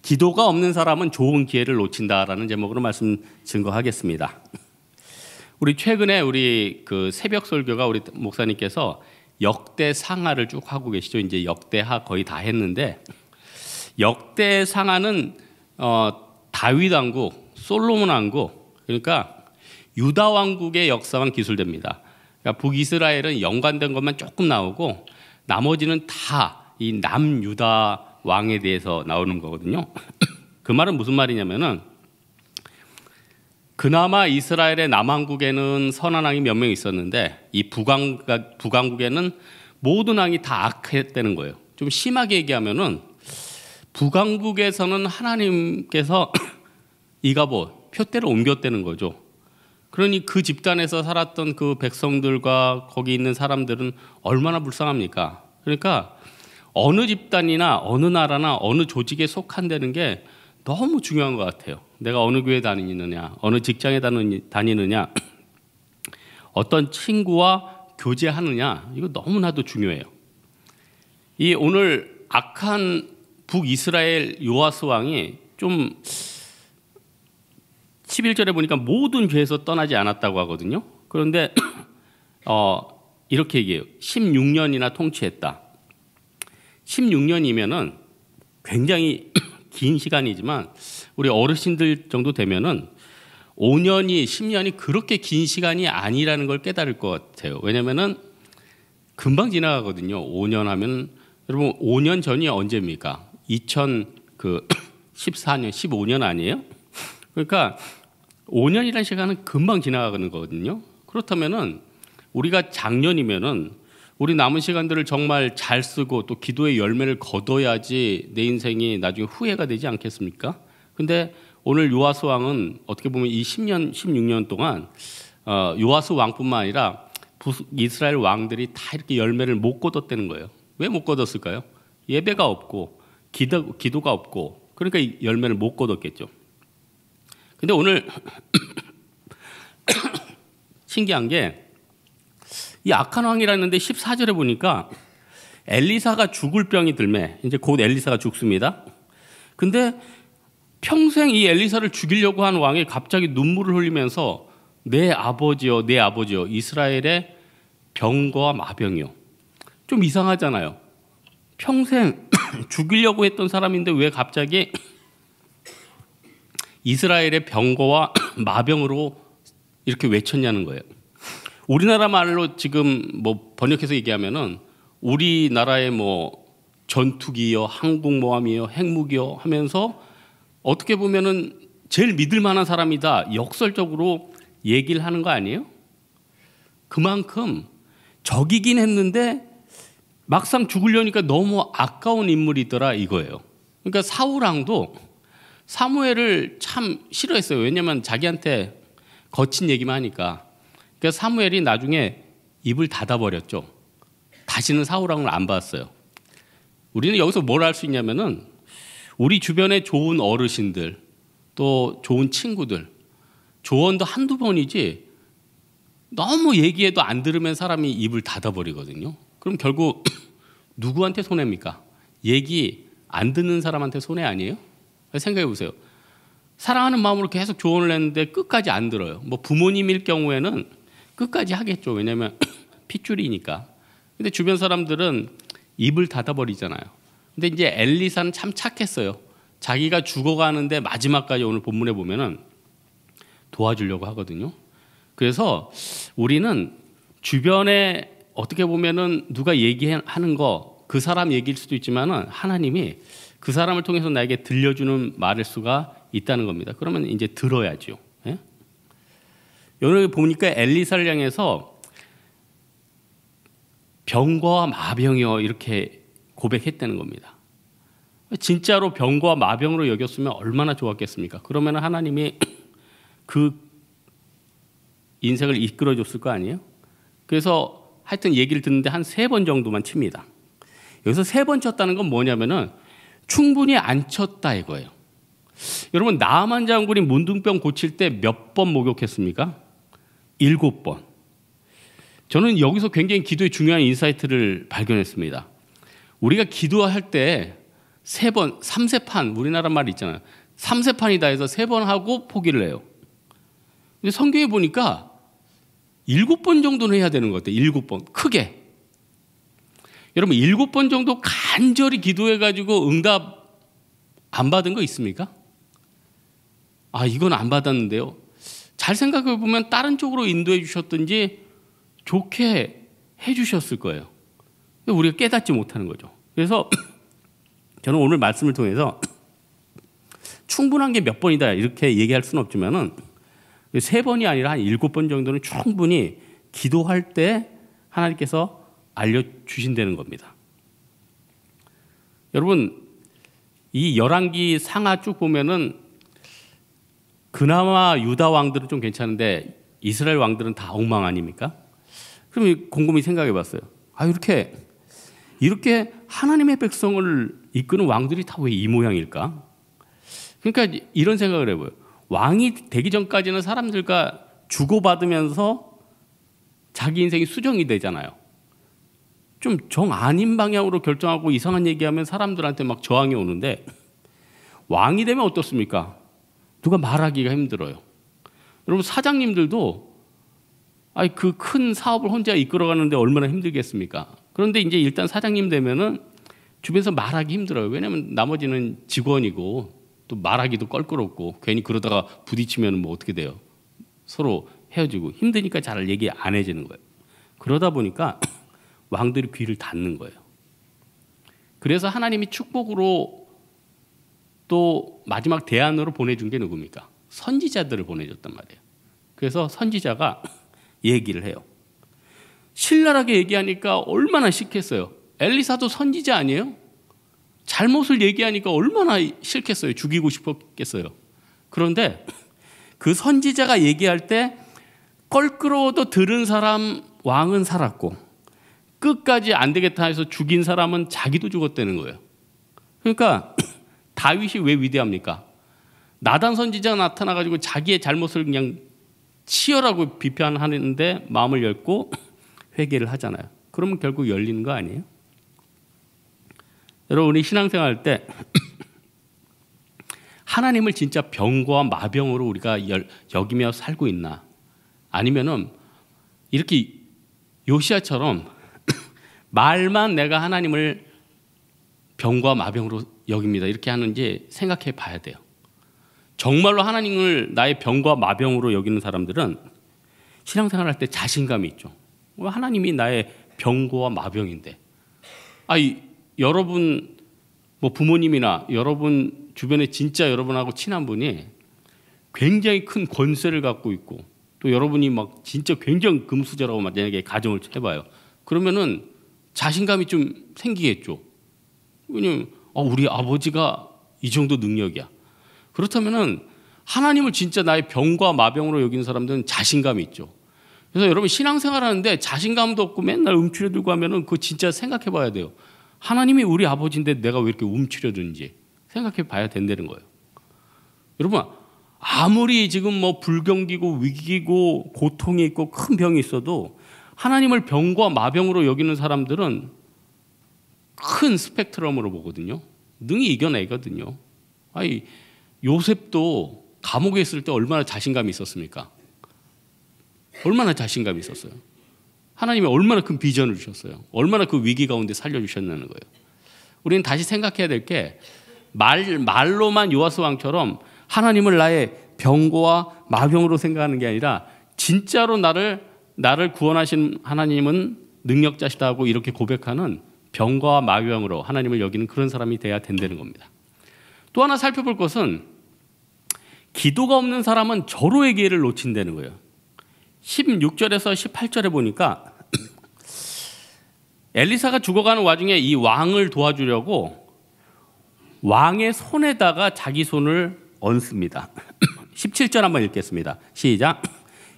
기도가 없는 사람은 좋은 기회를 놓친다라는 제목으로 말씀 증거하겠습니다. 우리 최근에 우리 그 새벽 설교가 우리 목사님께서 역대상하를 쭉 하고 계시죠. 이제 역대하 거의 다 했는데 역대상하는 다윗 왕국, 솔로몬 왕국, 그러니까 유다 왕국의 역사만 기술됩니다. 그러니까 북이스라엘은 연관된 것만 조금 나오고 나머지는 다 이 남유다 왕에 대해서 나오는 거거든요. 그 말은 무슨 말이냐면은 그나마 이스라엘의 남왕국에는 선한 왕이 몇 명 있었는데 이 북왕국에는 모든 왕이 다 악했다는 거예요. 좀 심하게 얘기하면은 북왕국에서는 하나님께서 이가보 표대를 옮겼다는 거죠. 그러니 그 집단에서 살았던 그 백성들과 거기 있는 사람들은 얼마나 불쌍합니까? 그러니까 어느 집단이나 어느 나라나 어느 조직에 속한다는 게 너무 중요한 것 같아요. 내가 어느 교회 다니느냐, 어느 직장에 다니느냐, 어떤 친구와 교제하느냐, 이거 너무나도 중요해요. 이 오늘 악한 북이스라엘 요아스 왕이 좀 11절에 보니까 모든 죄에서 떠나지 않았다고 하거든요. 그런데 이렇게 얘기해요. 16년이나 통치했다. 16년이면은 굉장히 긴 시간이지만 우리 어르신들 정도 되면은 5년이 10년이 그렇게 긴 시간이 아니라는 걸 깨달을 것 같아요. 왜냐면은 금방 지나가거든요. 5년 하면 여러분 5년 전이 언제입니까? 2014년, 15년 아니에요? 그러니까 5년이라는 시간은 금방 지나가는 거거든요. 그렇다면은 우리가 작년이면은 우리 남은 시간들을 정말 잘 쓰고 또 기도의 열매를 거둬야지 내 인생이 나중에 후회가 되지 않겠습니까? 근데 오늘 요아스 왕은 어떻게 보면 이 10년, 16년 동안 요아스 왕뿐만 아니라 이스라엘 왕들이 다 이렇게 열매를 못 거뒀다는 거예요. 왜 못 거뒀을까요? 예배가 없고 기도가 없고 그러니까 열매를 못 거뒀겠죠. 근데 오늘 신기한 게 이 악한 왕이라는데 14절에 보니까 엘리사가 죽을 병이 들매 이제 곧 엘리사가 죽습니다. 근데 평생 이 엘리사를 죽이려고 한 왕이 갑자기 눈물을 흘리면서 내 아버지요 이스라엘의 병거와 마병이요. 좀 이상하잖아요. 평생 죽이려고 했던 사람인데 왜 갑자기 이스라엘의 병거와 마병으로 이렇게 외쳤냐는 거예요. 우리나라 말로 지금 뭐 번역해서 얘기하면은 우리나라의 뭐 전투기요, 항공모함이요, 핵무기요 하면서 어떻게 보면은 제일 믿을 만한 사람이다 역설적으로 얘기를 하는 거 아니에요? 그만큼 적이긴 했는데 막상 죽으려니까 너무 아까운 인물이더라 이거예요. 그러니까 사울왕도 사무엘을 참 싫어했어요. 왜냐하면 자기한테 거친 얘기만 하니까. 그러니까 사무엘이 나중에 입을 닫아버렸죠. 다시는 사울왕을 안 봤어요. 우리는 여기서 뭘 알 수 있냐면은 우리 주변에 좋은 어르신들 또 좋은 친구들 조언도 한두 번이지 너무 얘기해도 안 들으면 사람이 입을 닫아버리거든요. 그럼 결국 누구한테 손해입니까? 얘기 안 듣는 사람한테 손해 아니에요? 생각해 보세요. 사랑하는 마음으로 계속 조언을 했는데 끝까지 안 들어요. 뭐 부모님일 경우에는 끝까지 하겠죠. 왜냐하면 핏줄이니까. 근데 주변 사람들은 입을 닫아버리잖아요. 근데 이제 엘리사는 참 착했어요. 자기가 죽어가는데 마지막까지 오늘 본문에 보면은 도와주려고 하거든요. 그래서 우리는 주변에 어떻게 보면은 누가 얘기하는 거 그 사람 얘기일 수도 있지만은 하나님이 그 사람을 통해서 나에게 들려주는 말일 수가 있다는 겁니다. 그러면 이제 들어야죠. 예? 여기 보니까 엘리사를 향해서 병거와 마병이요 이렇게 고백했다는 겁니다. 진짜로 병거와 마병으로 여겼으면 얼마나 좋았겠습니까? 그러면 하나님이 그 인생을 이끌어줬을 거 아니에요? 그래서 하여튼 얘기를 듣는데 한 3번 정도만 칩니다. 여기서 3번 쳤다는 건 뭐냐면은 충분히 안 쳤다 이거예요. 여러분 나아만 장군이 문둥병 고칠 때 몇 번 목욕했습니까? 7번. 저는 여기서 굉장히 기도에 중요한 인사이트를 발견했습니다. 우리가 기도할 때 3번, 3세판, 우리나라 말 있잖아요. 3세판이다 해서 3번 하고 포기를 해요. 근데 성경에 보니까 7번 정도는 해야 되는 것 같아요. 7번. 크게. 여러분, 7번 정도 간절히 기도해가지고 응답 안 받은 거 있습니까? 아, 이건 안 받았는데요. 잘 생각해 보면 다른 쪽으로 인도해 주셨든지 좋게 해 주셨을 거예요. 우리가 깨닫지 못하는 거죠. 그래서 저는 오늘 말씀을 통해서 충분한 게 몇 번이다 이렇게 얘기할 수는 없지만은 3번이 아니라 한 7번 정도는 충분히 기도할 때 하나님께서 알려주신다는 겁니다. 여러분, 이 열왕기 상하 쭉 보면은 그나마 유다 왕들은 좀 괜찮은데 이스라엘 왕들은 다 엉망 아닙니까? 그럼 곰곰이 생각해 봤어요. 아, 이렇게 하나님의 백성을 이끄는 왕들이 다 왜 이 모양일까? 그러니까 이런 생각을 해봐요. 왕이 되기 전까지는 사람들과 주고받으면서 자기 인생이 수정이 되잖아요. 좀 정 아닌 방향으로 결정하고 이상한 얘기하면 사람들한테 막 저항이 오는데 왕이 되면 어떻습니까? 누가 말하기가 힘들어요. 여러분, 사장님들도 그 큰 사업을 혼자 이끌어가는데 얼마나 힘들겠습니까? 그런데 이제 일단 사장님 되면은 주변에서 말하기 힘들어요. 왜냐하면 나머지는 직원이고 또 말하기도 껄끄럽고 괜히 그러다가 부딪히면 뭐 어떻게 돼요? 서로 헤어지고 힘드니까 잘 얘기 안 해지는 거예요. 그러다 보니까 왕들이 귀를 닫는 거예요. 그래서 하나님이 축복으로 또 마지막 대안으로 보내준 게 누굽니까? 선지자들을 보내줬단 말이에요. 그래서 선지자가 얘기를 해요. 신랄하게 얘기하니까 얼마나 싫겠어요. 엘리사도 선지자 아니에요? 잘못을 얘기하니까 얼마나 싫겠어요. 죽이고 싶었겠어요. 그런데 그 선지자가 얘기할 때 껄끄러워도 들은 사람 왕은 살았고 끝까지 안 되겠다 해서 죽인 사람은 자기도 죽었다는 거예요. 그러니까 다윗이 왜 위대합니까? 나단 선지자가 나타나가지고 자기의 잘못을 그냥 치열하고 비판하는데 마음을 열고 회개를 하잖아요. 그러면 결국 열리는 거 아니에요? 여러분, 우리 신앙생활 때 하나님을 진짜 병과 마병으로 우리가 여기며 살고 있나? 아니면은 이렇게 요시야처럼 말만 내가 하나님을 병과 마병으로 여깁니다 이렇게 하는지 생각해 봐야 돼요. 정말로 하나님을 나의 병과 마병으로 여기는 사람들은 신앙생활 할 때 자신감이 있죠. 하나님이 나의 병과 마병인데, 여러분 뭐 부모님이나 여러분 주변에 진짜 여러분하고 친한 분이 굉장히 큰 권세를 갖고 있고 또 여러분이 막 진짜 굉장히 금수저라고 만약에 가정을 해봐요. 그러면은 자신감이 좀 생기겠죠. 왜냐면 우리 아버지가 이 정도 능력이야. 그렇다면은 하나님을 진짜 나의 병과 마병으로 여기는 사람들은 자신감이 있죠. 그래서 여러분 신앙생활 하는데 자신감도 없고 맨날 움츠려 들고 하면은 그거 진짜 생각해 봐야 돼요. 하나님이 우리 아버지인데 내가 왜 이렇게 움츠려드는지 생각해 봐야 된다는 거예요. 여러분, 아무리 지금 뭐 불경기고 위기고 고통이 있고 큰 병이 있어도 하나님을 병과 마병으로 여기는 사람들은 큰 스펙트럼으로 보거든요. 능히 이겨내거든요. 요셉도 감옥에 있을 때 얼마나 자신감이 있었습니까? 얼마나 자신감이 있었어요. 하나님이 얼마나 큰 비전을 주셨어요. 얼마나 그 위기 가운데 살려주셨다는 거예요. 우리는 다시 생각해야 될 게 말로만 요아스 왕처럼 하나님을 나의 병과 마병으로 생각하는 게 아니라 진짜로 나를 구원하신 하나님은 능력자시다 하고 이렇게 고백하는 병과 마병으로 하나님을 여기는 그런 사람이 돼야 된다는 겁니다. 또 하나 살펴볼 것은 기도가 없는 사람은 절호의 기회를 놓친다는 거예요. 16절에서 18절에 보니까 엘리사가 죽어가는 와중에 이 왕을 도와주려고 왕의 손에다가 자기 손을 얹습니다. 17절 한번 읽겠습니다. 시작.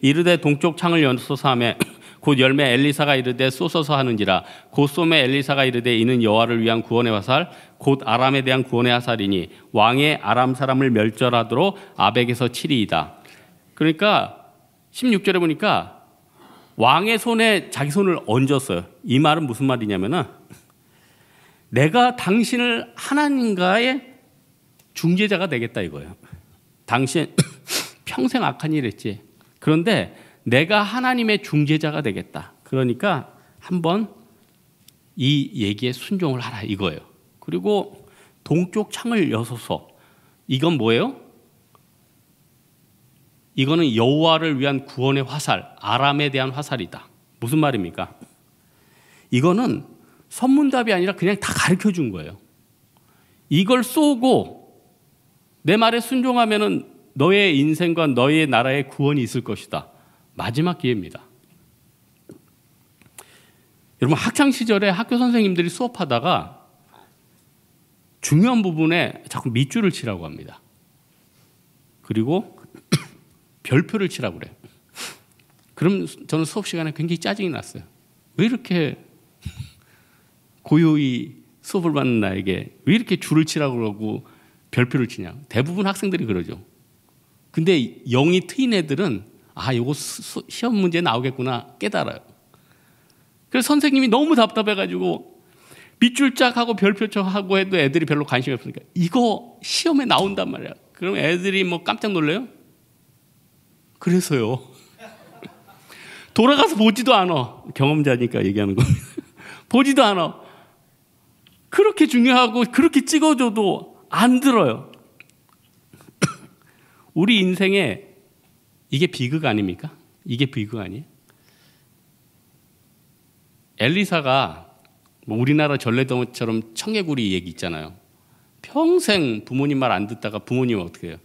이르되 동쪽 창을 연소서 하매 곧 열매 엘리사가 이르되 쏘소서 하는지라 곧 쏘매 엘리사가 이르되 이는 여호와를 위한 구원의 화살 곧 아람에 대한 구원의 화살이니 왕의 아람 사람을 멸절하도록 아벡에서 치리이다. 그러니까 16절에 보니까 왕의 손에 자기 손을 얹었어요. 이 말은 무슨 말이냐면은 내가 당신을 하나님과의 중재자가 되겠다 이거예요. 당신 평생 악한 일 했지. 그런데 내가 하나님의 중재자가 되겠다. 그러니까 한번 이 얘기에 순종을 하라 이거예요. 그리고 동쪽 창을 여소서. 이건 뭐예요? 이거는 여호와를 위한 구원의 화살, 아람에 대한 화살이다. 무슨 말입니까? 이거는 선문답이 아니라 그냥 다 가르쳐 준 거예요. 이걸 쏘고 내 말에 순종하면은 너의 인생과 너의 나라의 구원이 있을 것이다. 마지막 기회입니다. 여러분 학창 시절에 학교 선생님들이 수업하다가 중요한 부분에 자꾸 밑줄을 치라고 합니다. 그리고 별표를 치라고 그래요. 그럼 저는 수업 시간에 굉장히 짜증이 났어요. 왜 이렇게 고요히 수업을 받는 나에게 왜 이렇게 줄을 치라고 그러고 별표를 치냐. 대부분 학생들이 그러죠. 근데 영이 트인 애들은 요거 시험 문제 나오겠구나 깨달아요. 그래서 선생님이 너무 답답해가지고 밑줄 짝 하고 별표 짝 하고 해도 애들이 별로 관심이 없으니까 이거 시험에 나온단 말이야. 그럼 애들이 뭐 깜짝 놀래요? 그래서요. 돌아가서 보지도 않아. 경험자니까 얘기하는 겁니다. 보지도 않아. 그렇게 중요하고 그렇게 찍어줘도 안 들어요. 우리 인생에 이게 비극 아닙니까? 이게 비극 아니에요? 엘리사가 뭐 우리나라 전래동처럼 청개구리 얘기 있잖아요. 평생 부모님 말 안 듣다가 부모님은 어떻게 해요?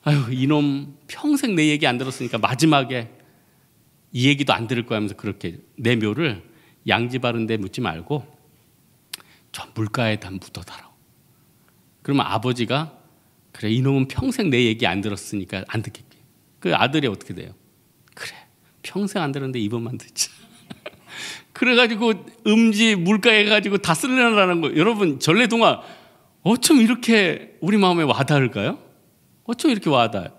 아유 이놈 평생 내 얘기 안 들었으니까 마지막에 이 얘기도 안 들을 거야 하면서 그렇게 내 묘를 양지 바른 데 묻지 말고 저 물가에다 묻어달라고. 그러면 아버지가 그래 이놈은 평생 내 얘기 안 들었으니까 안 듣겠게. 그 아들이 어떻게 돼요? 그래 평생 안 들었는데 이번만 듣자. 그래가지고 음지 물가에 가지고 다 쓸려나라는 거. 여러분 전래동화 어쩜 이렇게 우리 마음에 와닿을까요? 어쩜 이렇게 와닿아요?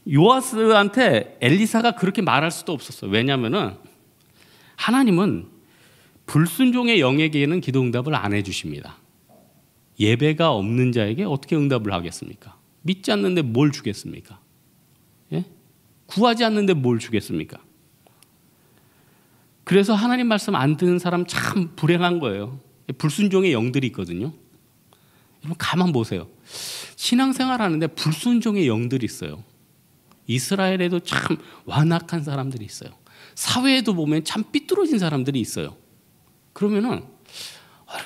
요아스한테 엘리사가 그렇게 말할 수도 없었어요. 왜냐하면은 하나님은 불순종의 영에게는 기도 응답을 안 해주십니다. 예배가 없는 자에게 어떻게 응답을 하겠습니까? 믿지 않는데 뭘 주겠습니까? 예? 구하지 않는데 뭘 주겠습니까? 그래서 하나님 말씀 안 듣는 사람 참 불행한 거예요. 불순종의 영들이 있거든요. 여러분 가만 보세요. 신앙생활 하는데 불순종의 영들이 있어요. 이스라엘에도 참 완악한 사람들이 있어요. 사회에도 보면 참 삐뚤어진 사람들이 있어요. 그러면은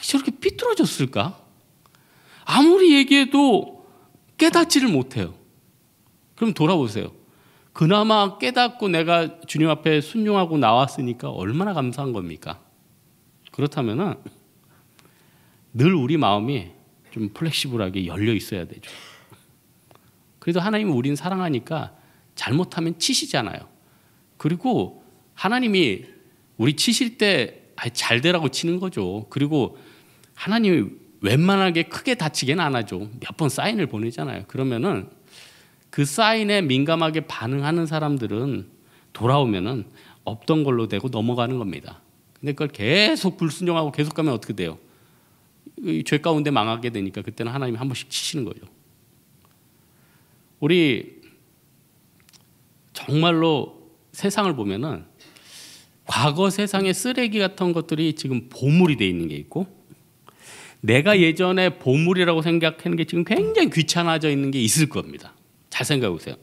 저렇게 삐뚤어졌을까? 아무리 얘기해도 깨닫지를 못해요. 그럼 돌아보세요. 그나마 깨닫고 내가 주님 앞에 순종하고 나왔으니까 얼마나 감사한 겁니까? 그렇다면은 늘 우리 마음이 좀 플렉시블하게 열려 있어야 되죠. 그래도 하나님이 우린 사랑하니까 잘못하면 치시잖아요. 그리고 하나님이 우리 치실 때 잘 되라고 치는 거죠. 그리고 하나님이 웬만하게 크게 다치게는 안 하죠. 몇 번 사인을 보내잖아요. 그러면은 그 사인에 민감하게 반응하는 사람들은 돌아오면은 없던 걸로 되고 넘어가는 겁니다. 근데 그걸 계속 불순종하고 계속 가면 어떻게 돼요? 죄 가운데 망하게 되니까 그때는 하나님이 한 번씩 치시는 거죠. 우리 정말로 세상을 보면은 과거 세상의 쓰레기 같은 것들이 지금 보물이 돼 있는 게 있고 내가 예전에 보물이라고 생각하는 게 지금 굉장히 귀찮아져 있는 게 있을 겁니다. 잘 생각해 보세요.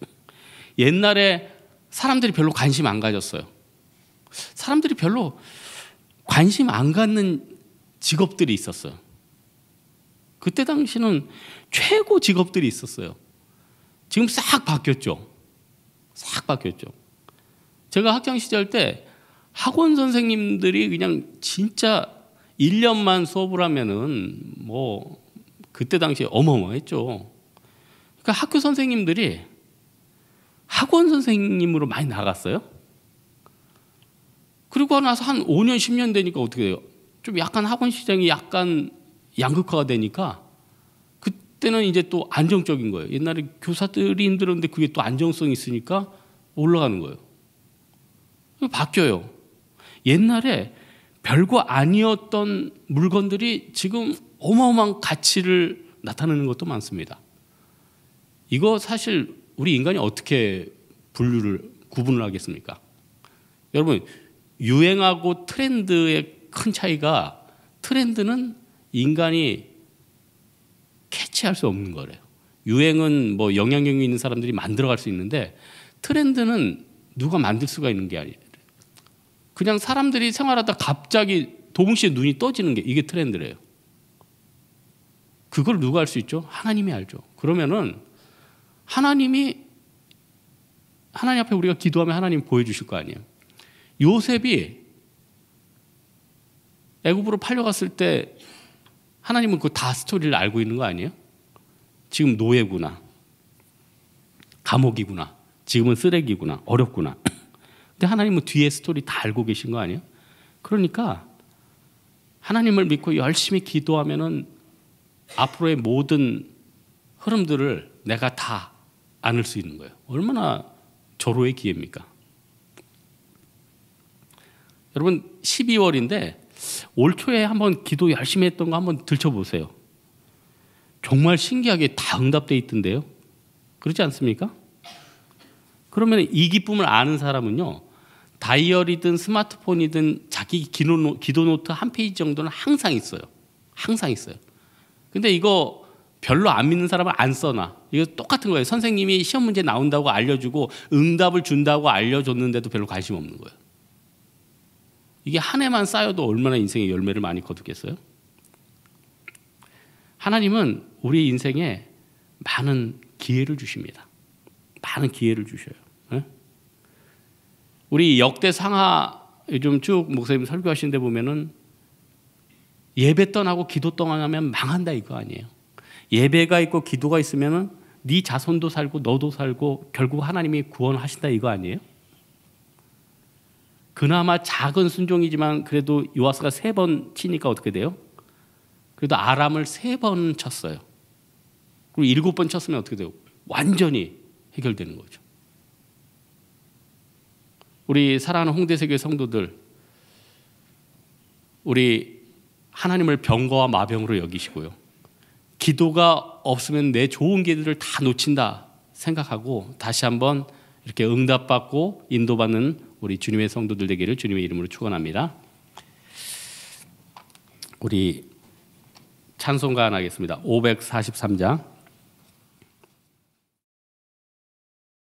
옛날에 사람들이 별로 관심 안 가졌어요. 사람들이 별로 관심 안 갖는 직업들이 있었어요. 그때 당시는 최고 직업들이 있었어요. 지금 싹 바뀌었죠. 싹 바뀌었죠. 제가 학창 시절 때 학원 선생님들이 그냥 진짜 1년만 수업을 하면은 뭐 그때 당시에 어마어마했죠. 그러니까 학교 선생님들이 학원 선생님으로 많이 나갔어요. 그리고 나서 한 5년, 10년 되니까 어떻게 돼요? 좀 약간 학원 시장이 약간 양극화가 되니까 그때는 이제 또 안정적인 거예요. 옛날에 교사들이 힘들었는데 그게 또 안정성이 있으니까 올라가는 거예요. 바뀌어요. 옛날에 별거 아니었던 물건들이 지금 어마어마한 가치를 나타내는 것도 많습니다. 이거 사실 우리 인간이 어떻게 구분을 하겠습니까? 여러분, 유행하고 트렌드의 큰 차이가, 트렌드는 인간이 캐치할 수 없는 거래요. 유행은 뭐 영향력이 있는 사람들이 만들어갈 수 있는데, 트렌드는 누가 만들 수가 있는 게 아니에요. 그냥 사람들이 생활하다 갑자기 동시에 눈이 떠지는 게 이게 트렌드래요. 그걸 누가 알 수 있죠? 하나님이 알죠. 그러면은 하나님 앞에 우리가 기도하면 하나님 보여주실 거 아니에요. 요셉이 애굽으로 팔려갔을 때 하나님은 그 다 스토리를 알고 있는 거 아니에요? 지금 노예구나, 감옥이구나, 지금은 쓰레기구나, 어렵구나. 근데 하나님은 뒤에 스토리 다 알고 계신 거 아니에요? 그러니까 하나님을 믿고 열심히 기도하면은 앞으로의 모든 흐름들을 내가 다 안을 수 있는 거예요. 얼마나 절호의 기회입니까? 여러분, 12월인데 올 초에 한번 기도 열심히 했던 거 한번 들춰보세요. 정말 신기하게 다 응답돼 있던데요. 그렇지 않습니까? 그러면 이 기쁨을 아는 사람은요, 다이어리든 스마트폰이든 자기 기도 노트 한 페이지 정도는 항상 있어요. 항상 있어요. 근데 이거 별로 안 믿는 사람은 안 써놔. 이거 똑같은 거예요. 선생님이 시험 문제 나온다고 알려주고 응답을 준다고 알려줬는데도 별로 관심 없는 거예요. 이게 한 해만 쌓여도 얼마나 인생의 열매를 많이 거두겠어요? 하나님은 우리 인생에 많은 기회를 주십니다. 많은 기회를 주셔요. 네? 우리 역대 상하 요즘 쭉 목사님 설교하시는 데 보면은 예배 떠나고 기도 떠나면 망한다 이거 아니에요. 예배가 있고 기도가 있으면은 네 자손도 살고 너도 살고 결국 하나님이 구원하신다 이거 아니에요? 그나마 작은 순종이지만 그래도 요아스가 3번 치니까 어떻게 돼요? 그래도 아람을 3번 쳤어요. 그리고 7번 쳤으면 어떻게 돼요? 완전히 해결되는 거죠. 우리 사랑하는 홍대세교회 성도들, 우리 하나님을 병거와 마병으로 여기시고요. 기도가 없으면 내 좋은 기회들을 다 놓친다 생각하고 다시 한번 이렇게 응답받고 인도받는 우리 주님의 성도들 되기를 주님의 이름으로 축원합니다. 우리 찬송가 하나 하겠습니다. 543장